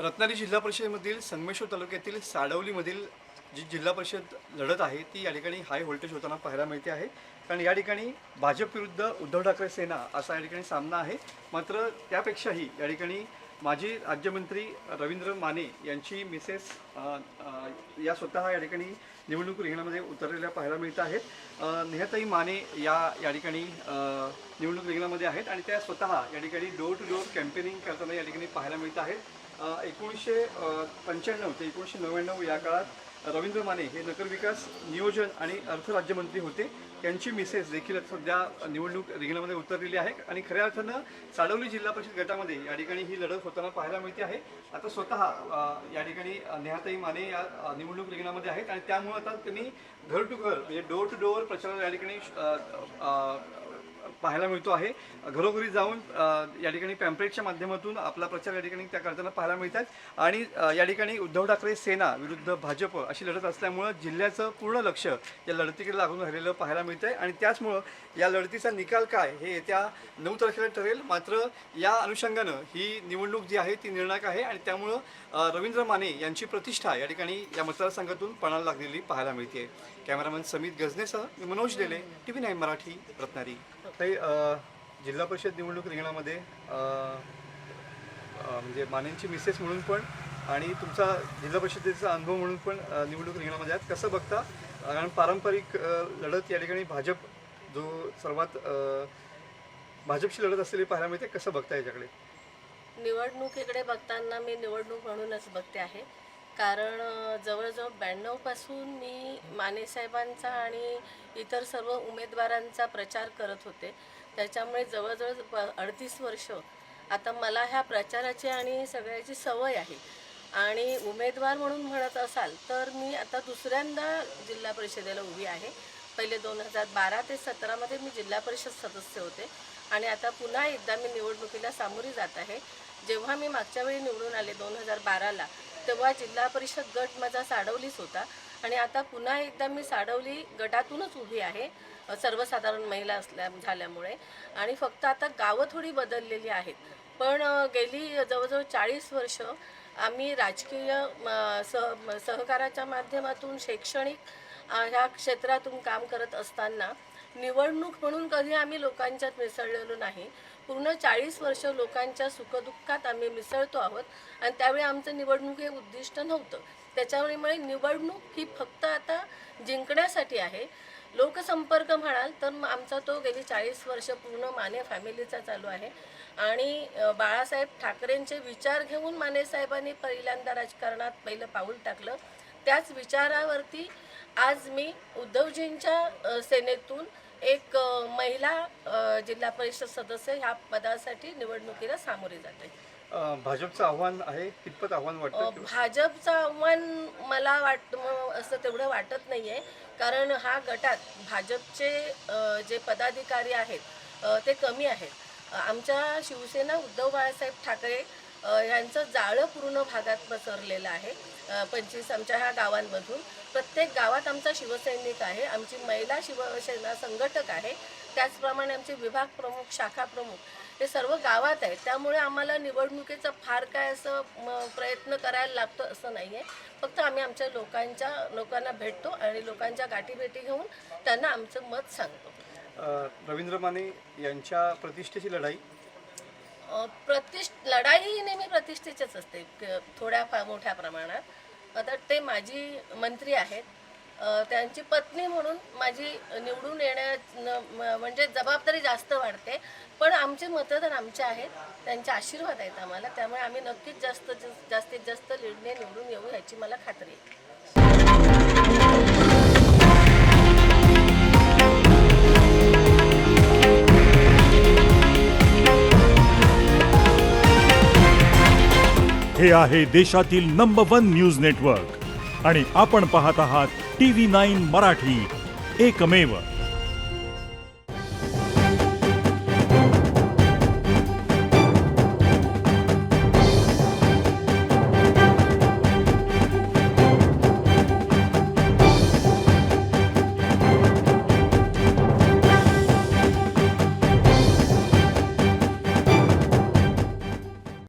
रत्नागिरी जिल्हा परिषदेमधील संगमेश्वर तालुक्यातील साडवलीमधील जी जिल्हा परिषद लढत आहे ती या ठिकाणी हाय व्होल्टेज होताना पाहायला मिळते आहे. कारण या ठिकाणी भाजप विरुद्ध उद्धव ठाकरे सेना असा या ठिकाणी सामना आहे. मात्र त्यापेक्षाही या ठिकाणी माजी राज्यमंत्री रवींद्र माने यांची मिसेस या स्वतः या ठिकाणी निवडणूक रिंगणामध्ये उतरलेल्या पाहायला मिळत आहेत. नेहाताई माने या ठिकाणी निवडणूक रिंगणामध्ये आहेत आणि त्या स्वतः या ठिकाणी डोर टू डोर कॅम्पेनिंग करताना या ठिकाणी पाहायला मिळत आहेत. 1995 ते 1999 या काळात रवींद्र माने हे नगरविकास नियोजन आणि अर्थ राज्यमंत्री होते. त्यांची मिसेस देखील सध्या निवडणूक रिंगणामध्ये उतरलेली आहे आणि खऱ्या अर्थानं साडवली जिल्हा परिषद गटामध्ये या ठिकाणी ही लढत होताना पाहायला मिळते आहे. आता स्वतः या ठिकाणी नेहाताई माने या निवडणूक रिंगणामध्ये आहेत आणि त्यामुळे आता त्यांनी घर टू घर म्हणजे डोर टू डोअर प्रचार या ठिकाणी पाहायला मिळतो आहे. घरोघरी जाऊन या ठिकाणी पॅम्पलेटच्या माध्यमातून आपला प्रचार या ठिकाणी त्या करताना पाहायला मिळतात आणि या ठिकाणी उद्धव ठाकरे सेना विरुद्ध भाजप अशी लढत असल्यामुळं जिल्ह्याचं पूर्ण लक्ष या लढतीकडे लागून राहिलेलं पाहायला मिळतं आहे आणि त्याचमुळं या लढतीचा निकाल काय हे येत्या 9 तारखेला ठरेल. मात्र या अनुषंगानं ही निवडणूक जी आहे ती निर्णायक आहे आणि त्यामुळं रवींद्र माने यांची प्रतिष्ठा या ठिकाणी या मतदारसंघातून पणाला लागलेली पाहायला मिळते. कॅमेरामन समित गजनेसह मी मनोज लेले, TV9 मराठी, रत्नागिरी. जिल्हा परिषद निवडणूक रिंगणामध्ये म्हणजे मानेंची मिसेस म्हणून पण आणि तुमचा जिल्हा परिषदेचा अनुभव म्हणून पण निवडणूक रिंगणामध्ये आहेत. कसं बघता? कारण पारंपरिक लढत या ठिकाणी भाजप जो सर्वात भाजपशी लढत असलेली पाहायला मिळते. कसं बघता याच्याकडे? निवडणुकीकडे बघताना मी निवडणूक म्हणूनच बघते आहे. कारण जवळजवळ 92 पासून मी माने साहेबांचा आणि इतर सर्व उमेदवारांचा प्रचार करत होते. त्याच्यामुळे जवळजवळ 38 वर्ष आता मला ह्या प्रचाराची आणि सगळ्याची सवय आहे. आणि उमेदवार म्हणून म्हणत असाल तर मी आता दुसऱ्यांदा जिल्हा परिषदेला उभी आहे. पहिले 2012 ते 2017 मी जिल्हा परिषद सदस्य होते आणि आता पुन्हा एकदा मी निवडणुकीला सामोरी जात आहे. जेव्हा मी मागच्या वेळी निवडून आले 2012ला तेव्हा जिल्हा परिषद गट माझा साडवलीच होता आणि आता पुन्हा एकदा मी साडवली गटातूनच उभी आहे सर्वसाधारण महिला झाल्यामुळे. आणि फक्त आता गावं थोडी बदललेली आहेत पण गेली जवळजवळ 40 वर्ष आम्ही राजकीय सहकाराच्या माध्यमातून शैक्षणिक ह्या क्षेत्रातून काम करत असताना निवडणूक म्हणून कधी आम्ही लोकांच्यात मिसळलेलो नाही. पूर्ण 40 वर्ष लोकांच्या सुखदुःखात आम्ही मिसळतो आहोत आणि त्यावेळी आमचं निवडणूक हे उद्दिष्ट नव्हतं. त्याच्यामुळे निवडणूक ही फक्त आता जिंकण्यासाठी आहे. लोकसंपर्क म्हणाल तर आमचा तो गेली 40 वर्ष पूर्ण माने फॅमिलीचा चालू आहे आणि बाळासाहेब ठाकरेंचे विचार घेऊन माने साहेबांनी पहिल्यांदा राजकारणात पहिलं पाऊल टाकलं. त्याच विचारावरती आज मी उद्धवजींच्या सेनेतून एक महिला जिल्हा परिषद सदस्य ह्या पदासाठी निवडणुकीला सामोरी जाते. भाजपचं आव्हान आहे, कितपत आव्हान वाटतं? भाजपचं आव्हान मला असं तेवढं वाटत नाही आहे. कारण हा गटात भाजपचे जे पदाधिकारी आहेत ते कमी आहेत. आमच्या शिवसेना उद्धव बाळासाहेब ठाकरे यांचं जाळं पूर्ण भागात पसरलेलं आहे. 25 आमच्या ह्या गावांमधून प्रत्येक गावात आमचा शिवसैनिक आहे. आमची महिला शिवसेना संघटक आहे. त्याचप्रमाणे आमचे विभाग प्रमुख, शाखा प्रमुख हे सर्व गावात आहेत. त्यामुळे आम्हाला निवडणुकीचा फार काय असं प्रयत्न करायला लागतो असं नाही आहे. फक्त आम्ही आमच्या लोकांना भेटतो आणि लोकांच्या गाठीभेटी घेऊन त्यांना आमचं मत सांगतो. रवींद्र माने यांच्या प्रतिष्ठेची लढाई लढाई ही नेहमी प्रतिष्ठेचीच असते थोड्या मोठ्या प्रमाणात. आता ते माजी मंत्री आहेत, त्यांची पत्नी म्हणून माझी निवडून म्हणजे जबाबदारी जास्त वाढते. पण आमचे मतदार आमचे आहेत, त्यांचे आशीर्वाद आहेत आम्हाला. त्यामुळे आम्ही नक्कीच जास्तीत जास्त लीडने निवडून येऊ ह्याची मला खात्री आहे. हे आहे देशातील नंबर 1 न्यूज नेटवर्क आणि आपण पाहत आहात TV9 मराठी, एकमेव.